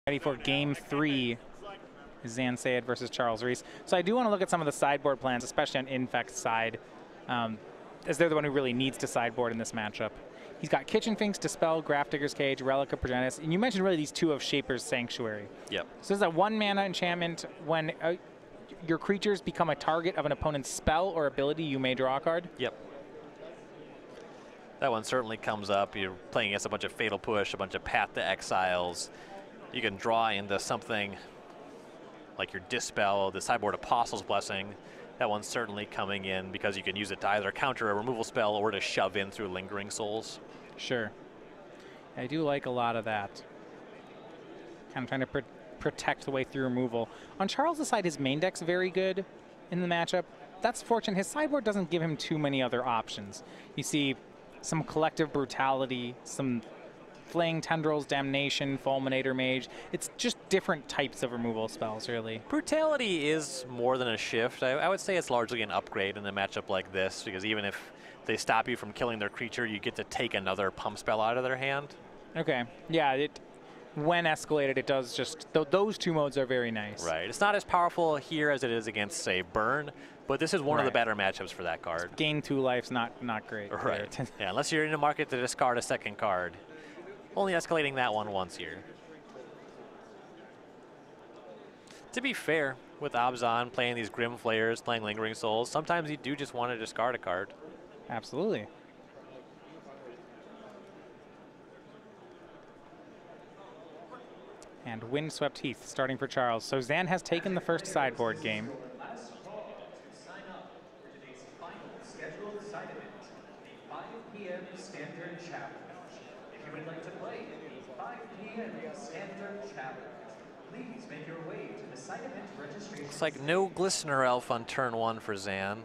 Ready for game 3, Syed versus Charles Reese. So I do want to look at some of the sideboard plans, especially on Infect's side, as they're the one who really needs to sideboard in this matchup. He's got Kitchen Finks, Dispel, Grafdigger's Cage, Relic of Progenitus, and you mentioned really these two of Shaper's Sanctuary. Yep. So this is a 1-mana enchantment. When your creatures become a target of an opponent's spell or ability, you may draw a card. Yep. That one certainly comes up. You're playing against a bunch of Fatal Push, a bunch of Path to Exiles. You can draw into something like your Dispel, the sideboard Apostle's Blessing. That one's certainly coming in because you can use it to either counter a removal spell or to shove in through Lingering Souls. Sure. I do like a lot of that. Kind of trying to protect the way through removal. On Charles' side, his main deck's very good in the matchup. That's fortunate. His sideboard doesn't give him too many other options. You see some Collective Brutality, some Flaying Tendrils, Damnation, Fulminator Mage. It's just different types of removal spells, really. Brutality is more than a shift. I would say it's largely an upgrade in a matchup like this, because even if they stop you from killing their creature, you get to take another pump spell out of their hand. Okay. Yeah, when escalated, it does just... those two modes are very nice. Right. It's not as powerful here as it is against, say, Burn, but this is one of the better matchups for that card. Gain 2 life's not great. Right. Yeah, unless you're in the market to discard a second card. Only escalating that one once here. To be fair, with Abzan playing these Grim Flayers, playing Lingering Souls, sometimes you do just want to discard a card. Absolutely. And Windswept Heath starting for Charles. So Zan has taken the first sideboard game. Scheduled side event, the 5 p.m. Standard Challenge. If you would like to play the 5 p.m. Standard Challenge, please make your way to the side event registration. Looks like no Glistener Elf on turn 1 for Zan.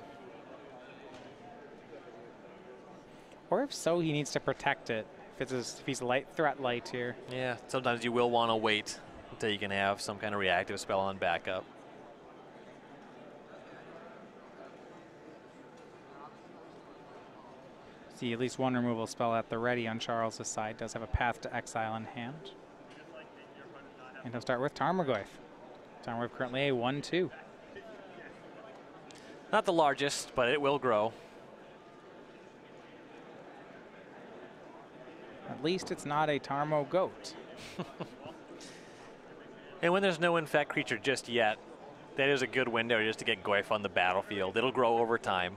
Or if so, he needs to protect it. If he's threat light here. Yeah, sometimes you will want to wait until you can have some kind of reactive spell on backup. See, at least one removal spell at the ready on Charles' side. Does have a Path to Exile in hand. And he'll start with Tarmogoyf. Tarmogoyf currently a 1/2. Not the largest, but it will grow. At least it's not a Tarmo goat. And when there's no infect creature just yet, that is a good window just to get Goyf on the battlefield. It'll grow over time.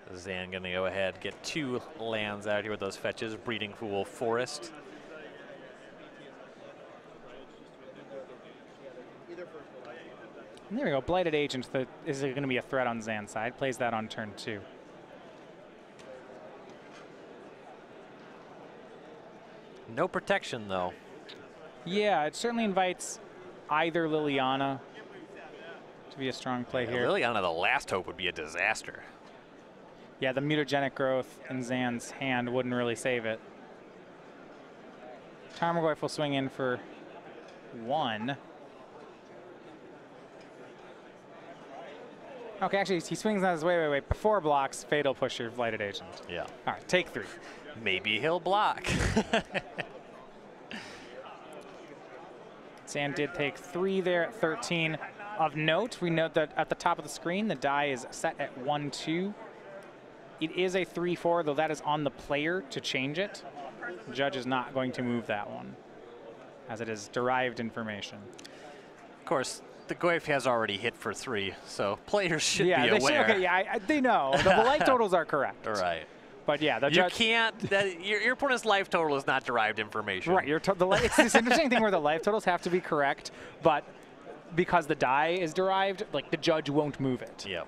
And Zan gonna go ahead, get 2 lands out here with those fetches. Breeding Fool, Forest. And there we go. Blighted Agent is going to be a threat on Zan's side. Plays that on turn 2. No protection, though. Yeah, it certainly invites either Liliana to be a strong play here. Liliana, the last hope, would be a disaster. Yeah, the mutagenic growth in Zan's hand wouldn't really save it. Tarmogoyf will swing in for 1. Okay, actually, he swings on his wait. Before blocks, Fatal Push your Blighted Agent. Yeah. All right, take 3. Maybe he'll block. Zan did take 3 there at 13. Of note, we note that at the top of the screen, the die is set at 1/2. It is a 3/4, though that is on the player to change it. The judge is not going to move that one, as it is derived information. Of course, the Goyf has already hit for 3, so players should be aware. They know. The life totals are correct. All right. But yeah, the you can't. Your opponent's life total is not derived information. Right. It's this interesting thing where the life totals have to be correct, but because the die is derived, like the judge won't move it. Yeah.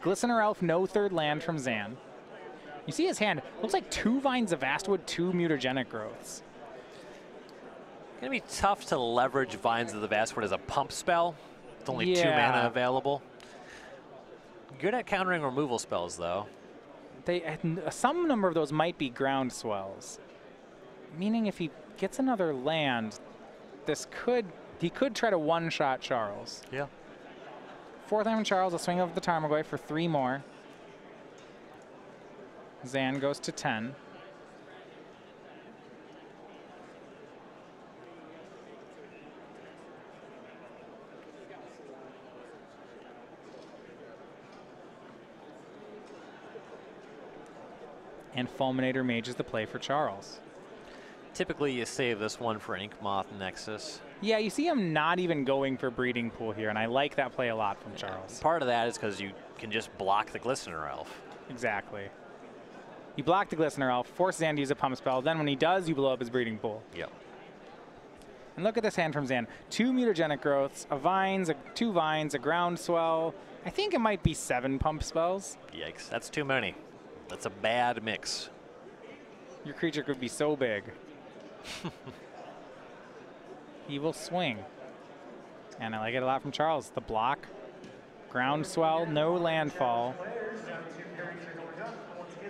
Glistener Elf, no 3rd land from Zan. You see his hand. Looks like 2 Vines of Vastwood, 2 mutagenic growths. Gonna be tough to leverage Vines of the Vastwood as a pump spell. It's only 2 mana available. Good at countering removal spells, though. Some number of those might be ground swells, meaning if he gets another land, he could try to one-shot Charles. Yeah. 4th time Charles, a swing of the Tarmogoyf for 3 more. Zan goes to 10. And Fulminator Mage is the play for Charles. Typically, you save this one for Ink Moth Nexus. Yeah, you see him not even going for Breeding Pool here, and I like that play a lot from Charles. Part of that is because you can just block the Glistener Elf. Exactly. You block the Glistener Elf, force Zan to use a pump spell, then when he does, you blow up his Breeding Pool. Yep. And look at this hand from Zan. 2 mutagenic growths, a vines, 2 vines, a groundswell. I think it might be 7 pump spells. Yikes, that's too many. That's a bad mix. Your creature could be so big. He will swing. And I like it a lot from Charles. The block, groundswell, no landfall.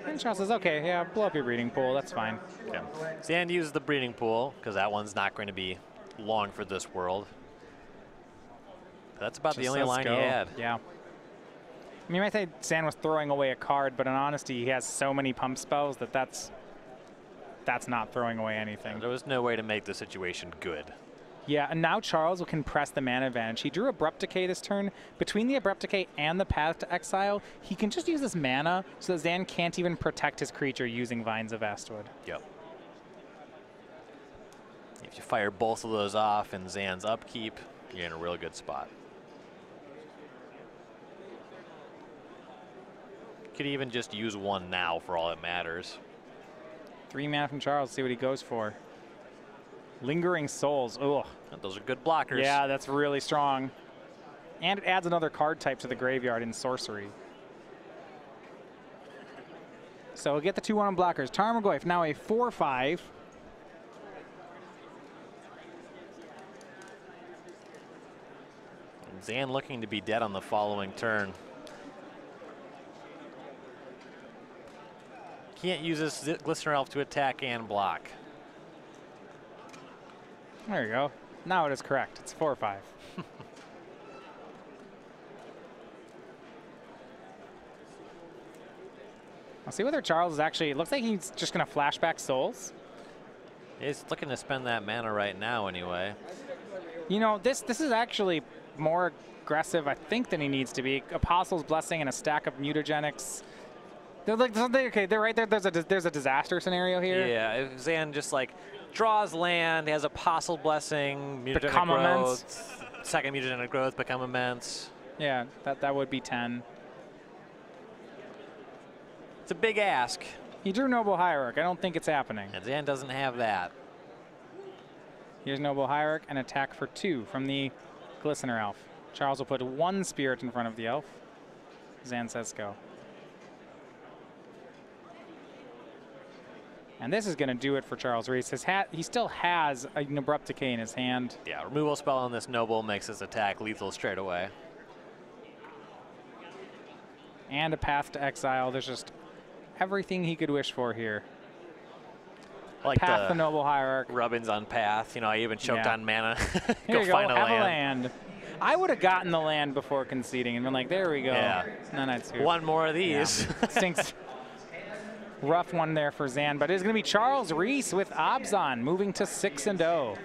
And Charles says, okay, yeah, blow up your Breeding Pool, that's fine. Okay. Zan uses the Breeding Pool, because that one's not going to be long for this world. But that's about Just the only says line go. he had. Yeah. I mean, you might say Zan was throwing away a card, but in honesty, he has so many pump spells that that's not throwing away anything. There was no way to make the situation good. Yeah, and now Charles can press the mana advantage. He drew Abrupt Decay this turn. Between the Abrupt Decay and the Path to Exile, he can just use this mana so that Zan can't even protect his creature using Vines of Vastwood. Yep. If you fire both of those off in Zan's upkeep, you're in a real good spot. Could even just use one now for all it matters. 3 mana from Charles, see what he goes for. Lingering Souls, ugh. Those are good blockers. Yeah, that's really strong. And it adds another card type to the graveyard in sorcery. So we'll get the 2-1 blockers. Tarmogoyf, now a 4/5. Zan looking to be dead on the following turn. Can't use this Glistener Elf to attack and block. There you go. Now it is correct. It's 4/5. I'll see whether Charles is actually, it looks like he's just going to flashback Souls. He's looking to spend that mana right now anyway. You know, this is actually more aggressive, I think, than he needs to be. Apostle's Blessing and a stack of mutagenics. They're like, okay, they're right there. There's a disaster scenario here. Yeah, if Zan just like draws land, has Apostle Blessing, mutagenic Become growth, immense. second mutagenic growth, become immense. Yeah, that would be 10. It's a big ask. He drew Noble Hierarch. I don't think it's happening. And Zan doesn't have that. Here's Noble Hierarch, an attack for 2 from the Glistener Elf. Charles will put 1 spirit in front of the elf. Zan says go. And this is going to do it for Charles Reese. He still has an Abrupt Decay in his hand. Yeah, removal spell on this Noble makes his attack lethal straight away. And a Path to Exile. There's just everything he could wish for here. Like Path the Noble Hierarch. Rubbins on Path. You know, I even choked on mana. Here you go, find have a land. I would have gotten the land before conceding and been like, there we go. Yeah. And then I'd scoop. One more of these. Yeah. Stinks. Rough one there for Zan, but it's going to be Charles Reese with Obzon moving to 6-0.